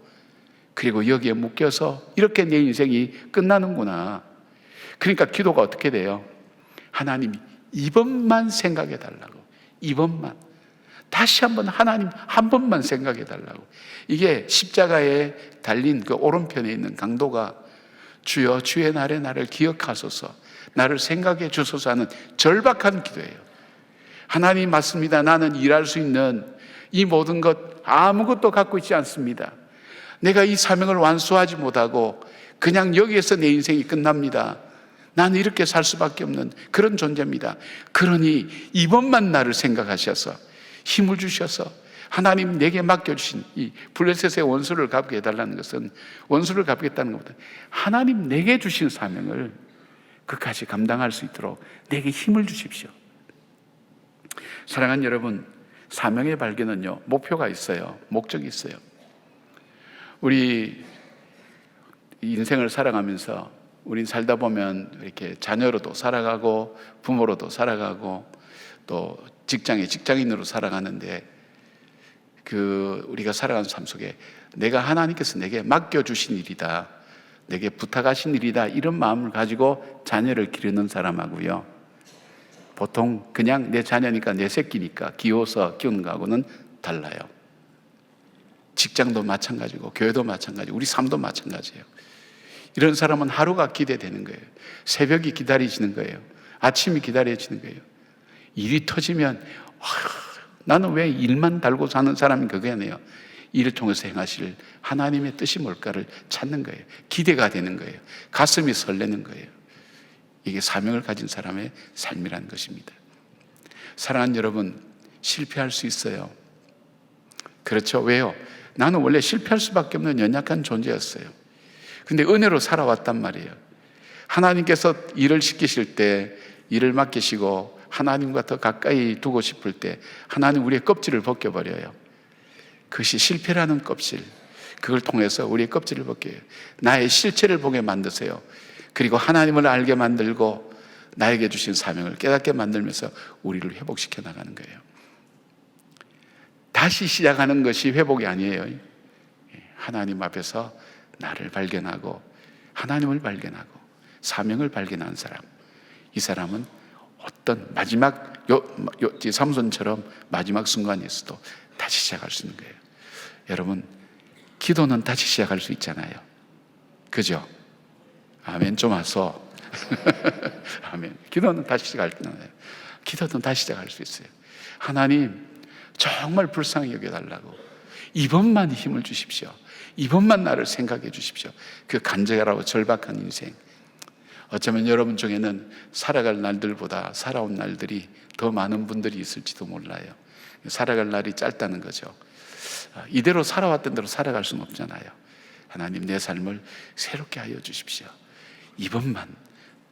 그리고 여기에 묶여서 이렇게 내 인생이 끝나는구나. 그러니까 기도가 어떻게 돼요? 하나님, 이번만 생각해 달라고. 이번만. 다시 한번 하나님 한 번만 생각해 달라고. 이게 십자가에 달린 그 오른편에 있는 강도가 주여 주의 날에 나를 기억하소서, 나를 생각해 주소서 하는 절박한 기도예요. 하나님 맞습니다. 나는 일할 수 있는 이 모든 것 아무것도 갖고 있지 않습니다. 내가 이 사명을 완수하지 못하고 그냥 여기에서 내 인생이 끝납니다. 나는 이렇게 살 수밖에 없는 그런 존재입니다. 그러니 이번만 나를 생각하셔서 힘을 주셔서 하나님 내게 맡겨주신 이 블레셋의 원수를 갚게 해달라는 것은, 원수를 갚겠다는 것보다 하나님 내게 주신 사명을 끝까지 감당할 수 있도록 내게 힘을 주십시오. 사랑하는 여러분, 사명의 발견은요, 목표가 있어요. 목적이 있어요. 우리 인생을 살아가면서 우린 살다 보면 이렇게 자녀로도 살아가고 부모로도 살아가고 또 직장인으로 살아가는데, 우리가 살아가는 삶 속에 내가 하나님께서 내게 맡겨주신 일이다, 내게 부탁하신 일이다, 이런 마음을 가지고 자녀를 기르는 사람하고요, 보통 그냥 내 자녀니까 내 새끼니까 귀여워서 키우는 거하고는 달라요. 직장도 마찬가지고 교회도 마찬가지고 우리 삶도 마찬가지예요. 이런 사람은 하루가 기대되는 거예요. 새벽이 기다려지는 거예요. 아침이 기다려지는 거예요. 일이 터지면 나는 왜 일만 달고 사는 사람이 그게 아니에요. 일을 통해서 행하실 하나님의 뜻이 뭘까를 찾는 거예요. 기대가 되는 거예요. 가슴이 설레는 거예요. 이게 사명을 가진 사람의 삶이라는 것입니다. 사랑하는 여러분, 실패할 수 있어요. 그렇죠? 왜요? 나는 원래 실패할 수밖에 없는 연약한 존재였어요. 근데 은혜로 살아왔단 말이에요. 하나님께서 일을 시키실 때, 일을 맡기시고 하나님과 더 가까이 두고 싶을 때 하나님 우리의 껍질을 벗겨버려요. 그것이 실패라는 껍질, 그걸 통해서 우리의 껍질을 벗겨요. 나의 실체를 보게 만드세요. 그리고 하나님을 알게 만들고 나에게 주신 사명을 깨닫게 만들면서 우리를 회복시켜 나가는 거예요. 다시 시작하는 것이 회복이 아니에요. 하나님 앞에서 나를 발견하고 하나님을 발견하고 사명을 발견한 사람, 이 사람은 어떤 마지막 삼손처럼 마지막 순간에서도 다시 시작할 수 있는 거예요. 여러분, 기도는 다시 시작할 수 있잖아요. 그죠? 아멘 좀 하소. 아멘. 기도는 다시 시작할 수 있잖아요. 기도는 다시 시작할 수 있어요. 하나님 정말 불쌍히 여겨달라고, 이번만 힘을 주십시오. 이번만 나를 생각해 주십시오. 그 간절하고 절박한 인생, 어쩌면 여러분 중에는 살아갈 날들보다 살아온 날들이 더 많은 분들이 있을지도 몰라요. 살아갈 날이 짧다는 거죠. 이대로 살아왔던 대로 살아갈 수는 없잖아요. 하나님 내 삶을 새롭게 하여 주십시오. 이번만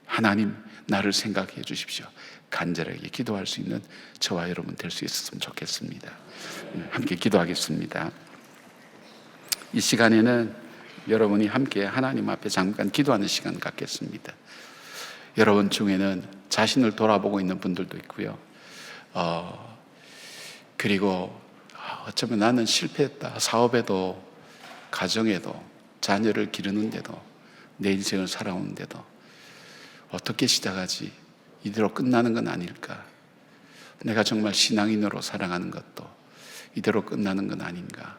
하나님 나를 생각해 주십시오. 간절하게 기도할 수 있는 저와 여러분 될 수 있었으면 좋겠습니다. 함께 기도하겠습니다. 이 시간에는 여러분이 함께 하나님 앞에 잠깐 기도하는 시간 갖겠습니다. 여러분 중에는 자신을 돌아보고 있는 분들도 있고요. 그리고 어쩌면 나는 실패했다. 사업에도, 가정에도, 자녀를 기르는데도, 내 인생을 살아오는데도 어떻게 시작하지? 이대로 끝나는 건 아닐까? 내가 정말 신앙인으로 살아가는 것도 이대로 끝나는 건 아닌가?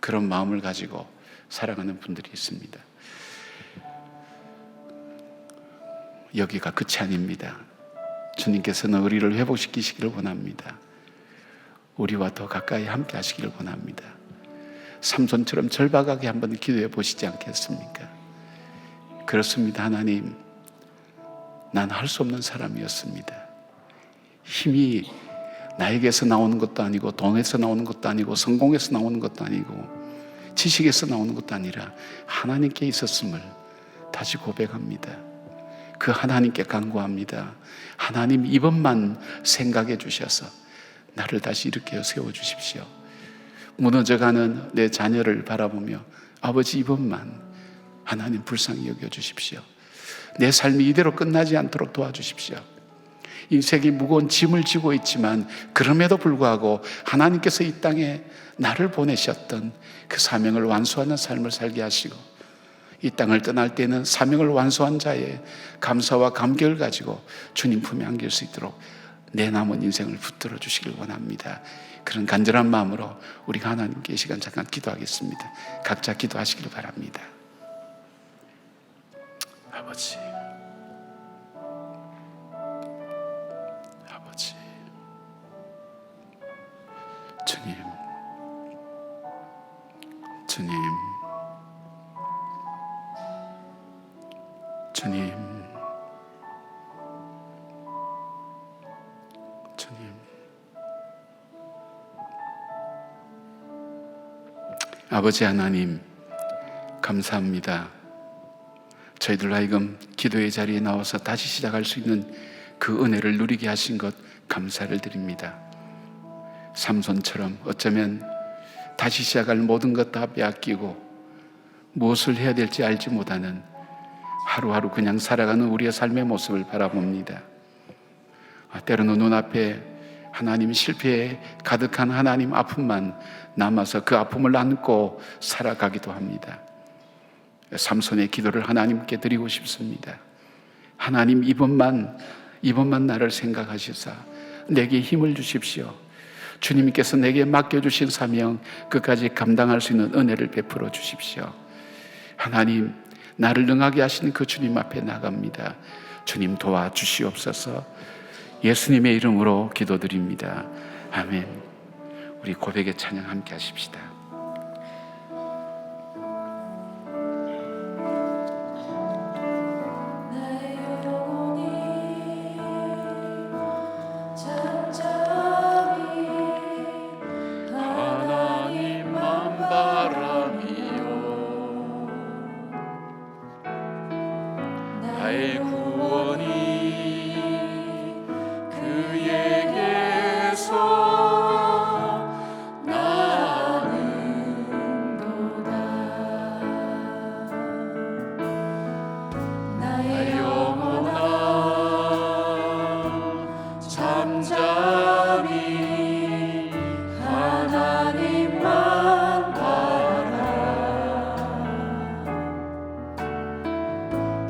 그런 마음을 가지고 살아가는 분들이 있습니다. 여기가 끝이 아닙니다. 주님께서는 우리를 회복시키시기를 원합니다. 우리와 더 가까이 함께 하시기를 원합니다. 삼손처럼 절박하게 한번 기도해 보시지 않겠습니까? 그렇습니다. 하나님, 난 할 수 없는 사람이었습니다. 힘이 나에게서 나오는 것도 아니고, 돈에서 나오는 것도 아니고, 성공에서 나오는 것도 아니고, 지식에서 나오는 것도 아니라 하나님께 있었음을 다시 고백합니다. 그 하나님께 간구합니다. 하나님, 이번만 생각해 주셔서 나를 다시 일으켜 세워주십시오. 무너져가는 내 자녀를 바라보며 아버지, 이번만 하나님 불쌍히 여겨주십시오. 내 삶이 이대로 끝나지 않도록 도와주십시오. 인생이 무거운 짐을 지고 있지만 그럼에도 불구하고 하나님께서 이 땅에 나를 보내셨던 그 사명을 완수하는 삶을 살게 하시고, 이 땅을 떠날 때는 사명을 완수한 자의 감사와 감격을 가지고 주님 품에 안길 수 있도록 내 남은 인생을 붙들어 주시길 원합니다. 그런 간절한 마음으로 우리가 하나님께 이 시간 잠깐 기도하겠습니다. 각자 기도하시길 바랍니다. 아버지, 아버지, 주님, 주님, 주님, 아버지 하나님, 감사합니다. 저희들 하여금 기도의 자리에 나와서 다시 시작할 수 있는 그 은혜를 누리게 하신 것 감사를 드립니다. 삼손처럼 어쩌면 다시 시작할 모든 것 다 빼앗기고 무엇을 해야 될지 알지 못하는 하루하루 그냥 살아가는 우리의 삶의 모습을 바라봅니다. 때로는 눈앞에 하나님 실패에 가득한 하나님 아픔만 남아서 그 아픔을 안고 살아가기도 합니다. 삼손의 기도를 하나님께 드리고 싶습니다. 하나님, 이번만 나를 생각하시사 내게 힘을 주십시오. 주님께서 내게 맡겨주신 사명 끝까지 감당할 수 있는 은혜를 베풀어 주십시오. 하나님, 나를 능하게 하신 그 주님 앞에 나갑니다. 주님 도와주시옵소서. 예수님의 이름으로 기도드립니다. 아멘. 우리 고백의 찬양 함께 하십시다. 하나님만 바라미요 나의 구원이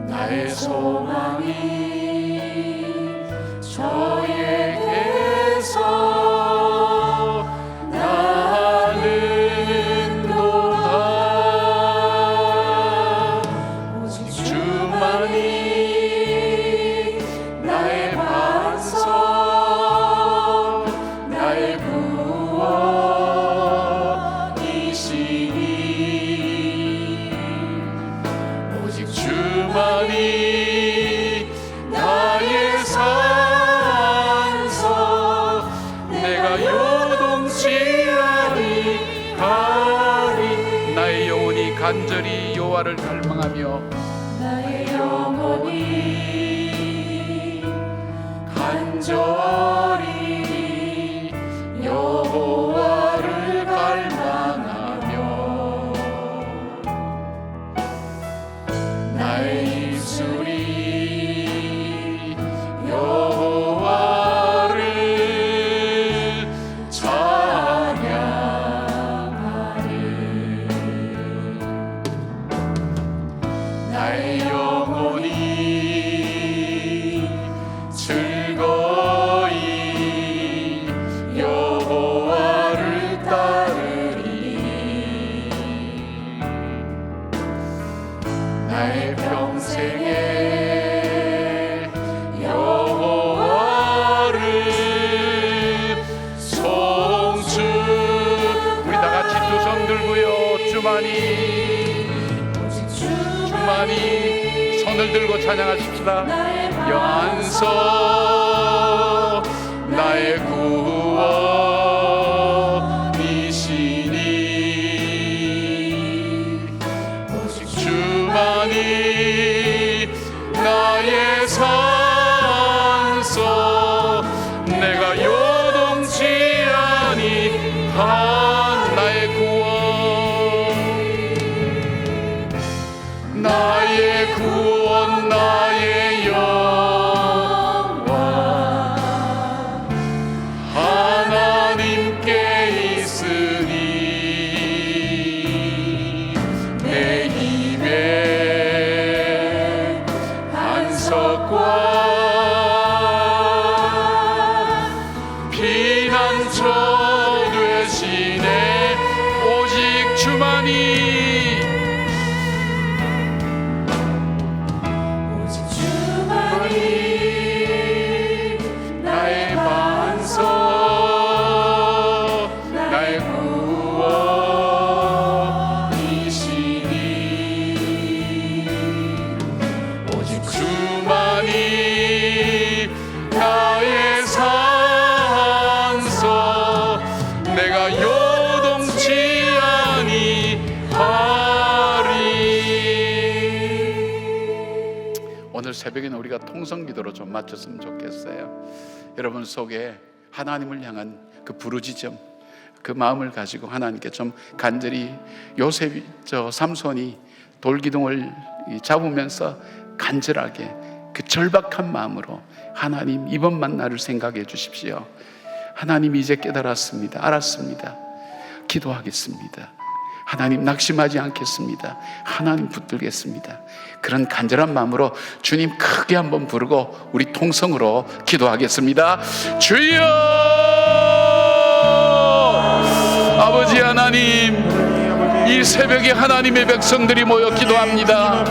나의 소망이 저에게서 나는도다. 오직 주만이 나의 반석, 나의 구원이시니 오직 주만이 나의 산소, 내가 요동치 아니하리. 나의 영혼이 간절히 여호와를 갈망하며 나의 영혼이 간절히 여호와를 갈망하며 나의 입술이 여호와를 찬양하리. 나의 영혼이 즐거이 여호와를 따르리. 나의 평생에 여호와를 송축. 우리 다 같이 두 손 들고요. 주만이 손을 들고 찬양하십시다. 영안서 나의 구원이시니 오직 주만이 나의 산소, 내가 요동치 아니한 나의 구원, 나의 구원, 나의 영원 하나님께 있으니 내 힘의 반석과 피난처 되시네. 오직 주만이 나의 반석, 나의 구원이시니 오직 오늘 새벽에는 우리가 통성기도로 좀 맞췄으면 좋겠어요. 여러분 속에 하나님을 향한 그 부르짖음, 그 마음을 가지고 하나님께 좀 간절히, 요셉이 삼손이 돌기둥을 잡으면서 간절하게 그 절박한 마음으로 하나님, 이번만 나를 생각해 주십시오. 하나님, 이제 깨달았습니다. 알았습니다. 기도하겠습니다. 하나님, 낙심하지 않겠습니다. 하나님, 붙들겠습니다. 그런 간절한 마음으로 주님 크게 한번 부르고 우리 통성으로 기도하겠습니다. 주여! 아버지 하나님, 이 새벽에 하나님의 백성들이 모여 기도합니다.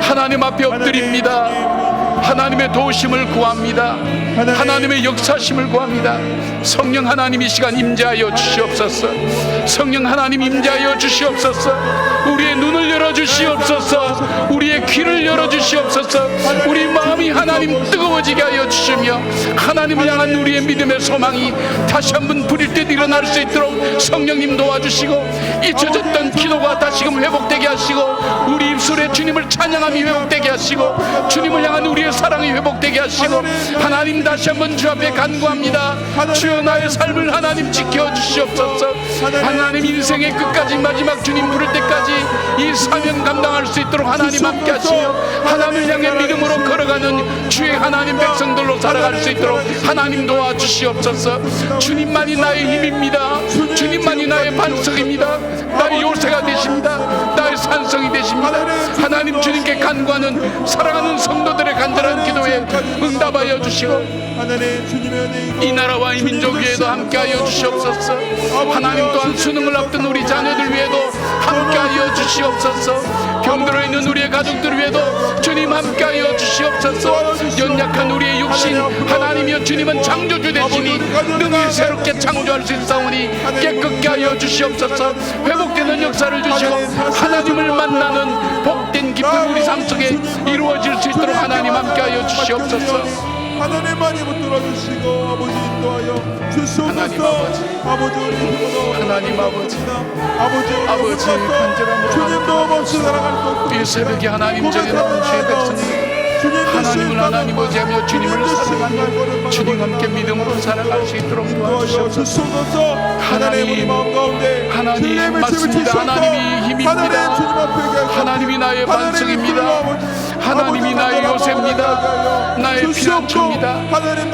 하나님 앞에 엎드립니다. 하나님의 도우심을 구합니다. 하나님의 역사심을 구합니다. 성령 하나님, 이 시간 임재하여 주시옵소서. 성령 하나님, 임재하여 주시옵소서. 우리의 눈을 열어주시옵소서. 우리의 귀를 열어주시옵소서. 우리 마음이 하나님 뜨거워지게 하여 주시며 하나님을 향한 우리의 믿음의 소망이 다시 한번 부릴 때 일어날 수 있도록 성령님 도와주시고, 잊혀졌던 기도가 다시금 회복되게 하시고, 우리 입술에 주님을 찬양함이 회복되게 하시고, 주님을 향한 우리의 사랑이 회복되게 하시고, 하나님 다시 한번 주 앞에 간구합니다. 주여, 나의 삶을 하나님 지켜주시옵소서. 하나님, 인생의 끝까지 마지막 주님 부를 때까지 이 사명 감당할 수 있도록 하나님 함께 하시며, 하나님을 향해 믿음으로 걸어가는 주의 하나님 백성들로 살아갈 수 있도록 하나님 도와주시옵소서. 주님만이 나의 힘입니다. 주님만이 나의 반석입니다. 나의 요새가 되십니다. 나의 산성이 되십니다. 하나님, 주님께 간구하는 사랑하는 성도들의 간절한 기도에 응답하여 주시고, 이 나라와 이 민족 위에도 함께하여 주시옵소서. 하나님, 또한 수능을 앞둔 우리 자녀들 위에도 함께하여 주시옵소서. 병들어 있는 우리의 가족들 위에도 주님 함께하여 주시옵소서. 연약한 우리의 육신, 하나님이여 주님은 창조주 되시니 능히 새롭게 창조할 수 있사오니 깨끗게 하여 주시옵소서. 회복되는 역사를 주시고 하나님을 만나는 복된 기쁨 우리 삶 속에 이루어질 수 있도록 하나님 함께하여 주시옵소서. 하나님만이 붙들어 주시고 아버지 인도하여 주시옵소서. 하나님 아버지, 아버지, 우리 힘으로 하나님 아버지, 아버지 간절함으로 주님 도움 없이 살아갈 수 없고, 이 새벽에 하나님 전에 나온 주의 백성이 하나님을 하나님 의지하며 주님을 사랑하며 주님과 함께 믿음으로 살아갈 수 있도록 도와주시옵소서. 하나님, 하나님 맞습니다. 하나님이 힘입니다. 하나님이 나의 반석입니다. 하나님이 나의 요새입니다. 나의 피난처입니다.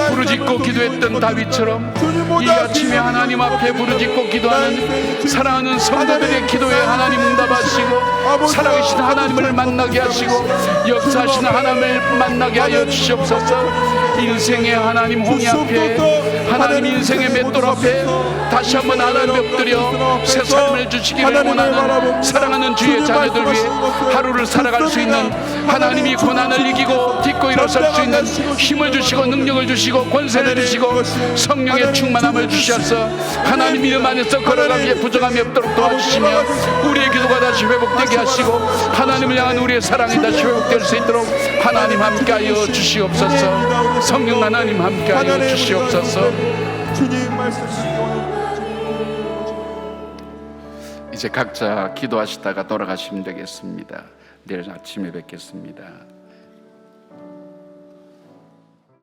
부르짖고 기도했던 다윗처럼 이 아침에 하나님 앞에 부르짖고 기도하는 사랑하는 성도들의 기도에 하나님 응답하시고, 살아계신 하나님을 만나게 하시고 역사하시는 하나님을 만나게 하여 주시옵소서. 인생의 하나님 홍해 앞에, 하나님 인생의 맷돌 앞에 다시 한번 하나님 엎드려 새 삶을 주시기를 원하는 사랑하는 주의 자녀들 위해 하루를 살아갈 수 있는, 하나님이 고난을 이기고 딛고 일어설 수 있는 힘을 주시고 능력을 주시고 권세를 주시고 성령의 충만함을 주셔서 하나님 이름 안에서 걸어가기에 부족함이 없도록 도와주시며, 우리의 기도가 다시 회복되게 하시고 하나님을 향한 우리의 사랑이 다시 회복될 수 있도록 하나님 함께하여 주시옵소서. 성령 하나님 함께하여 주시옵소서. 주님 말씀 이제 각자 기도하시다가 돌아가시면 되겠습니다. 내일 아침에 뵙겠습니다.